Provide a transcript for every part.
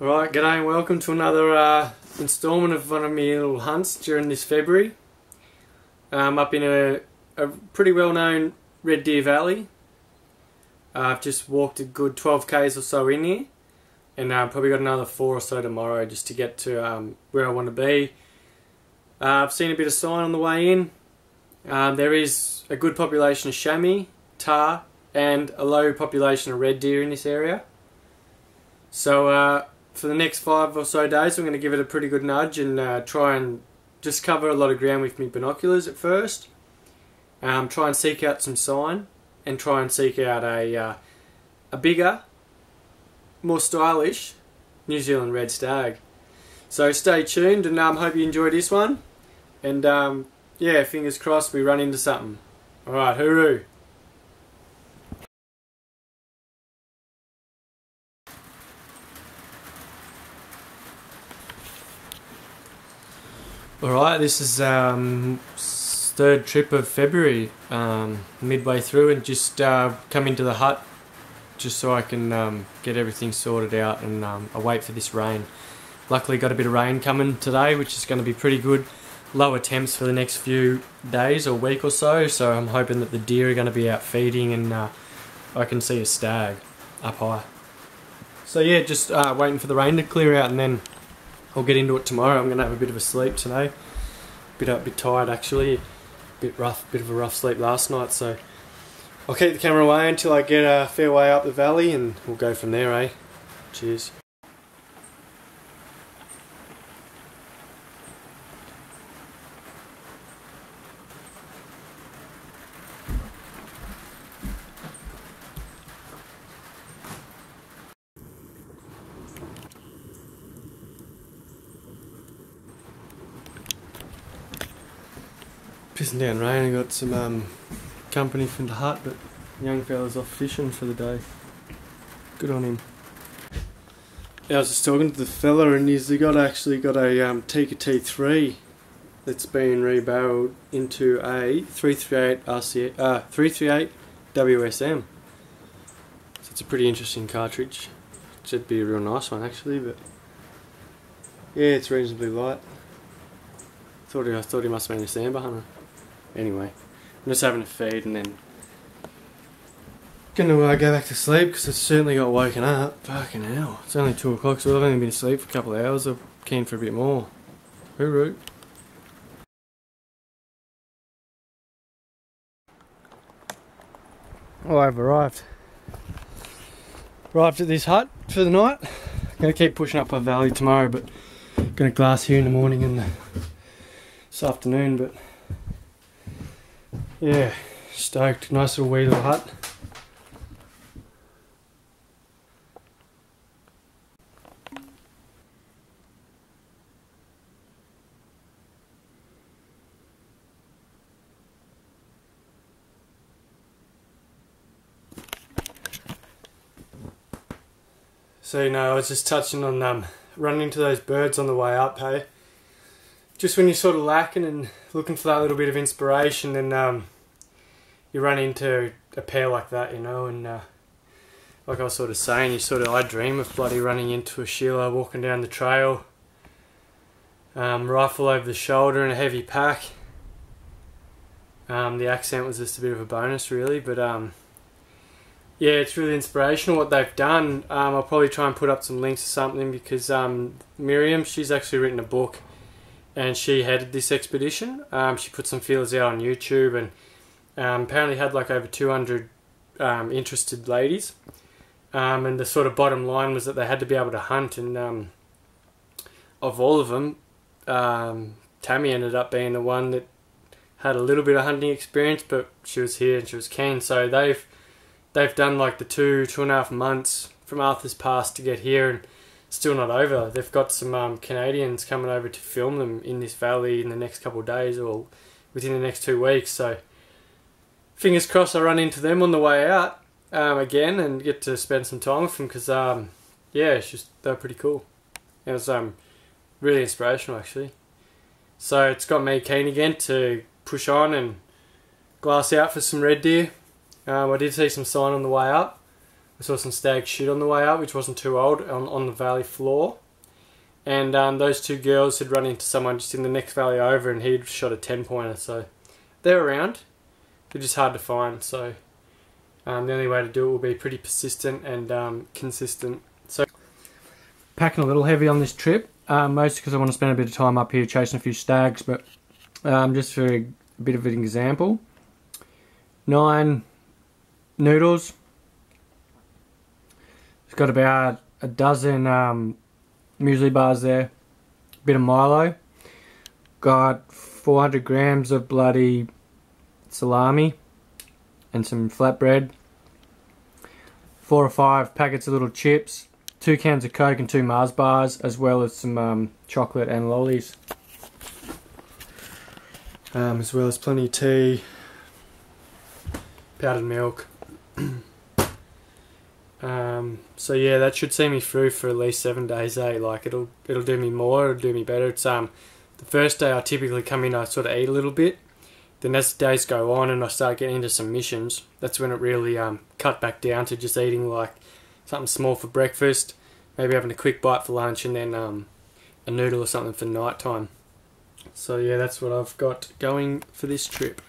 Alright, g'day and welcome to another instalment of one of my little hunts during this February. I'm up in a pretty well known Red Deer Valley. I've just walked a good 12 k's or so in here, and probably got another 4 or so tomorrow just to get to where I want to be. I've seen a bit of sign on the way in. There is a good population of chamois, tahr and a low population of red deer in this area. So for the next 5 or so days I'm going to give it a pretty good nudge and try and just cover a lot of ground with my binoculars at first. Try and seek out some sign and try and seek out a bigger, more stylish New Zealand red stag. So stay tuned and hope you enjoy this one, and yeah, fingers crossed we run into something. Alright, hooroo! Alright, this is third trip of February, midway through, and just come into the hut just so I can get everything sorted out and I wait for this rain. Luckily got a bit of rain coming today, which is going to be pretty good. Lower temps for the next few days or week or so, so I'm hoping that the deer are going to be out feeding and I can see a stag up high. So yeah, just waiting for the rain to clear out and then I'll get into it tomorrow. I'm going to have a bit of a sleep today. A bit tired actually. Bit of a rough sleep last night, so I'll keep the camera away until I get a fair way up the valley and we'll go from there, eh? Cheers. Pissing down rain. I got some company from the hut, but the young fella's off fishing for the day. Good on him. Yeah, I was just talking to the fella and he's actually got a pt1 that's been rebarreled into a 338 338 WSM. So it's a pretty interesting cartridge. Should be a real nice one actually, but yeah, it's reasonably light. I thought he must have been a sambar hunter. Anyway, I'm just having a feed and then gonna go back to sleep because I certainly got woken up. Fucking hell, it's only 2 o'clock, so I've only been asleep for a couple of hours. I'm keen for a bit more. Hooroo. Oh, I've arrived at this hut for the night. I'm gonna keep pushing up my valley tomorrow, but I'm gonna glass here in the morning and this afternoon, but yeah, stoked. Nice little wee little hut. So I was just touching on running into those birds on the way up, hey? Just when you're sort of lacking and looking for that little bit of inspiration, and you run into a pair like that, and like I was sort of saying, I dream of bloody running into a Sheila walking down the trail, rifle over the shoulder and a heavy pack. The accent was just a bit of a bonus really, but yeah, it's really inspirational what they've done. I'll probably try and put up some links or something because Miriam, she's actually written a book and she headed this expedition. She put some feelers out on YouTube and apparently had like over 200 interested ladies. And the sort of bottom line was that they had to be able to hunt, and of all of them, Tammy ended up being the one that had a little bit of hunting experience, but she was here and she was keen. So they've done like the 2.5 months from Arthur's Pass to get here and still not over. They've got some Canadians coming over to film them in this valley in the next couple of days or within the next 2 weeks. So fingers crossed I run into them on the way out again and get to spend some time with them because yeah, they're pretty cool. It was really inspirational actually. So it's got me keen again to push on and glass out for some red deer. I did see some sign on the way up. I saw some stag shit on the way up, which wasn't too old, on the valley floor. And those two girls had run into someone just in the next valley over, and he'd shot a 10-pointer. So they're around. They're just hard to find. So the only way to do it will be pretty persistent and consistent. So packing a little heavy on this trip, mostly because I want to spend a bit of time up here chasing a few stags. But just for a bit of an example, 9 noodles. It's got about a dozen muesli bars there, a bit of Milo, got 400 grams of bloody salami and some flatbread, 4 or 5 packets of little chips, 2 cans of Coke and 2 Mars bars, as well as some chocolate and lollies, as well as plenty of tea, powdered milk. So yeah, that should see me through for at least 7 days, eh? Like it'll do me more, it'll do me better. It's the first day I typically come in, I sort of eat a little bit. Then as the days go on and I start getting into some missions, that's when it really cut back down to just eating like something small for breakfast, maybe having a quick bite for lunch, and then a noodle or something for night time. So yeah, that's what I've got going for this trip.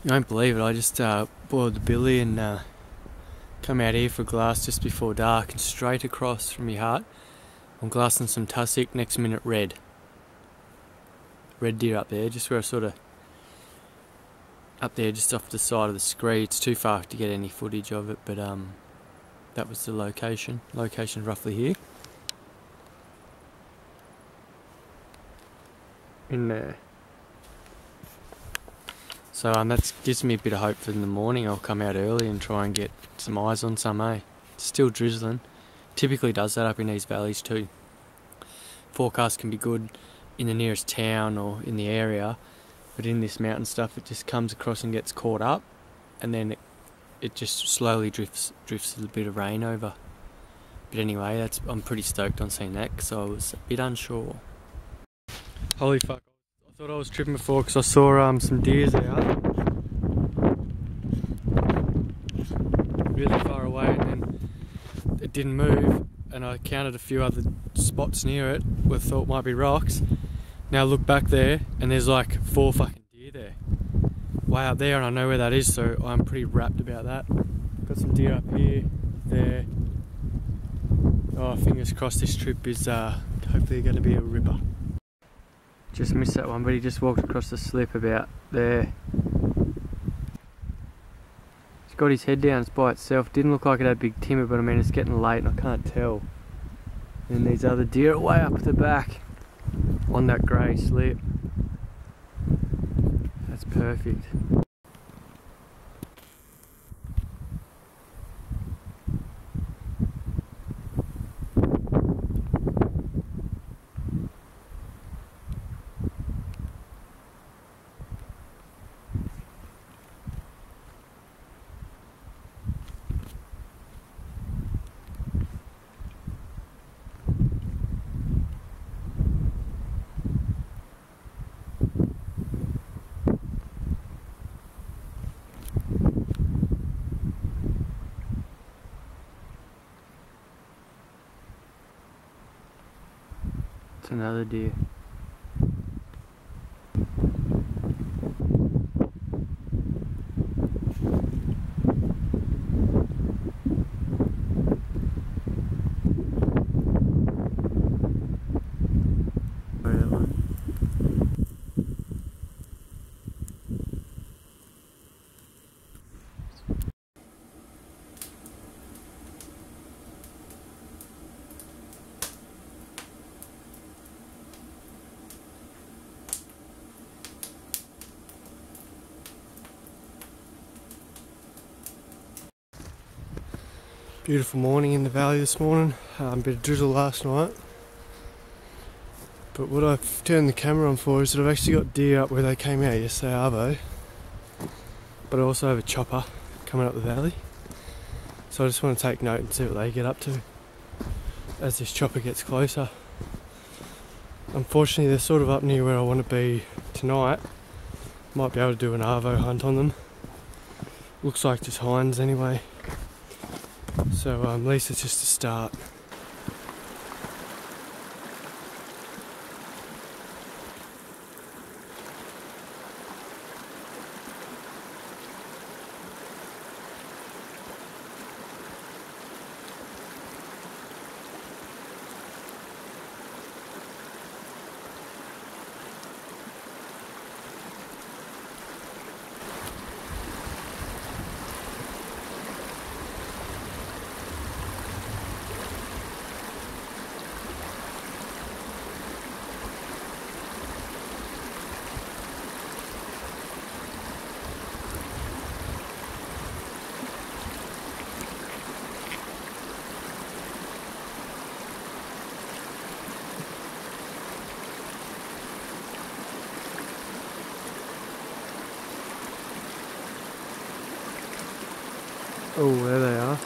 You won't believe it, I just boiled the billy and come out here for a glass just before dark, and straight across from your heart I'm glassing some tussock, next minute red deer up there, just where I sort of up there just off the side of the scree. It's too far to get any footage of it, but that was the location roughly here in there. So that gives me a bit of hope for in the morning. I'll come out early and try and get some eyes on some, eh? It's still drizzling. Typically does that up in these valleys too. Forecast can be good in the nearest town or in the area, but in this mountain stuff it just comes across and gets caught up, and then it just slowly drifts a bit of rain over. But anyway, I'm pretty stoked on seeing that, because I was a bit unsure. Holy fuck. I thought I was tripping before because I saw some deers out really far away, and then it didn't move, and I counted a few other spots near it where I thought might be rocks. Now I look back there and there's like 4 fucking deer there, way up there, and I know where that is, so I'm pretty rapt about that. Got some deer up here, there. Oh, fingers crossed this trip is hopefully going to be a ripper. Just missed that one, but he just walked across the slip about there. He's got his head down, it's by itself. Didn't look like it had big timber, but I mean it's getting late and I can't tell. And these other deer are way up the back on that grey slip. That's perfect. It's another deer. Beautiful morning in the valley this morning. A bit of drizzle last night. But what I've turned the camera on for is that I've actually got deer up where they came out yesterday, arvo. But I also have a chopper coming up the valley. So I just want to take note and see what they get up to as this chopper gets closer. Unfortunately, they're sort of up near where I want to be tonight. Might be able to do an arvo hunt on them. Looks like just hinds anyway. So at least it's just a start. Oh, there they are.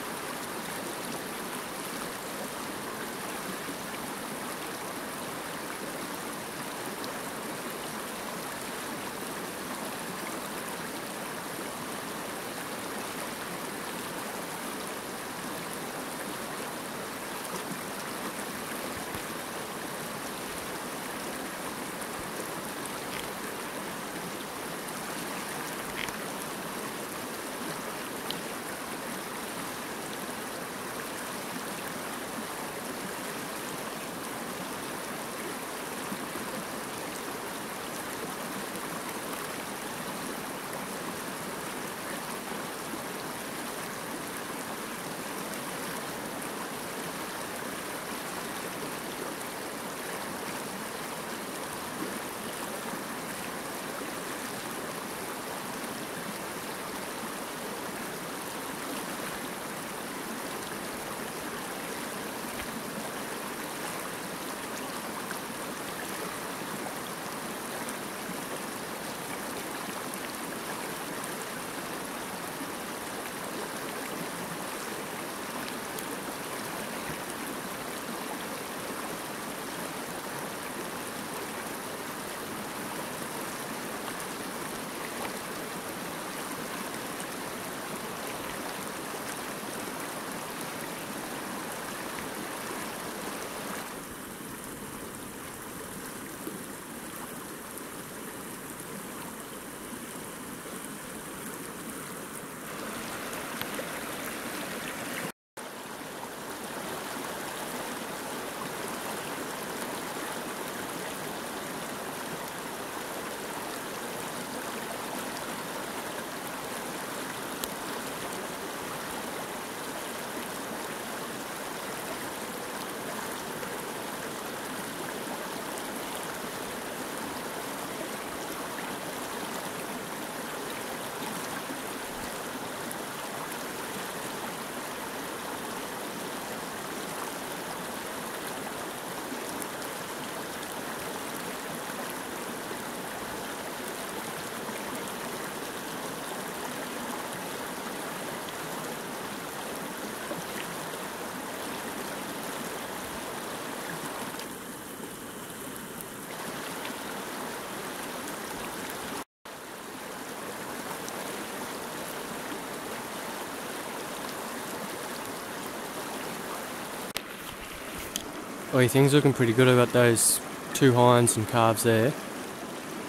Oh, things looking pretty good. I got those 2 hinds and calves there.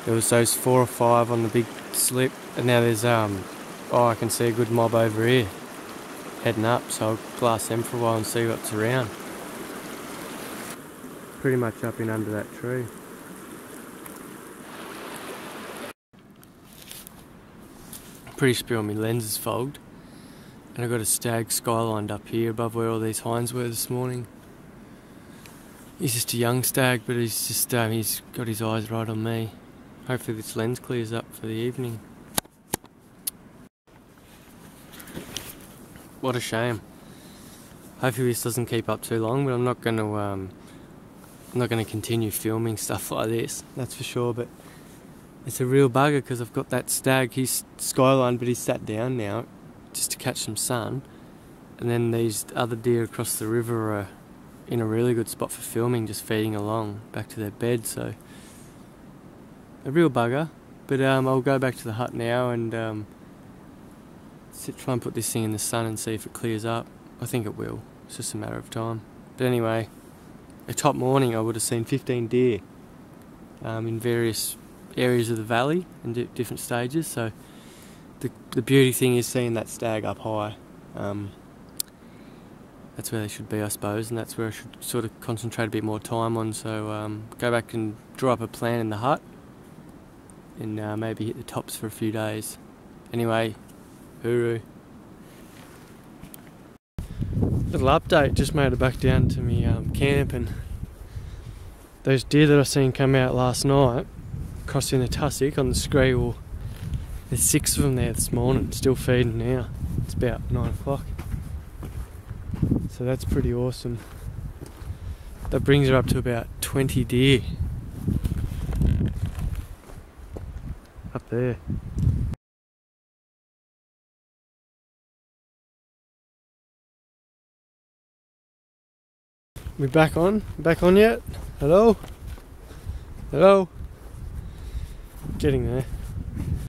There was those 4 or 5 on the big slip, and now there's oh, I can see a good mob over here heading up, so I'll glass them for a while and see what's around. Pretty much up in under that tree. Pretty sure my lens is fogged, and I've got a stag skylined up here above where all these hinds were this morning. He's just a young stag, but he's got his eyes right on me. Hopefully this lens clears up for the evening. What a shame. Hopefully this doesn't keep up too long, but I'm not going to continue filming stuff like this, that's for sure. But it's a real bugger because I've got that stag. He's skylined, but he's sat down now just to catch some sun. And then these other deer across the river are in a really good spot for filming, just feeding along back to their bed. So a real bugger. But I'll go back to the hut now and try and put this thing in the sun and see if it clears up. I think it will. It's just a matter of time. But anyway, a top morning I would have seen 15 deer in various areas of the valley and different stages. So the beauty thing is seeing that stag up high. That's where they should be, I suppose, and that's where I should sort of concentrate a bit more time on. So go back and draw up a plan in the hut and maybe hit the tops for a few days. Anyway, hooroo. Little update, just made it back down to me camp, and those deer that I seen come out last night crossing the tussock on the scree, well, there's 6 of them there this morning, still feeding now. It's about 9 o'clock. So that's pretty awesome. That brings her up to about 20 deer up there. We back on? Back on yet? Hello? Hello? Getting there.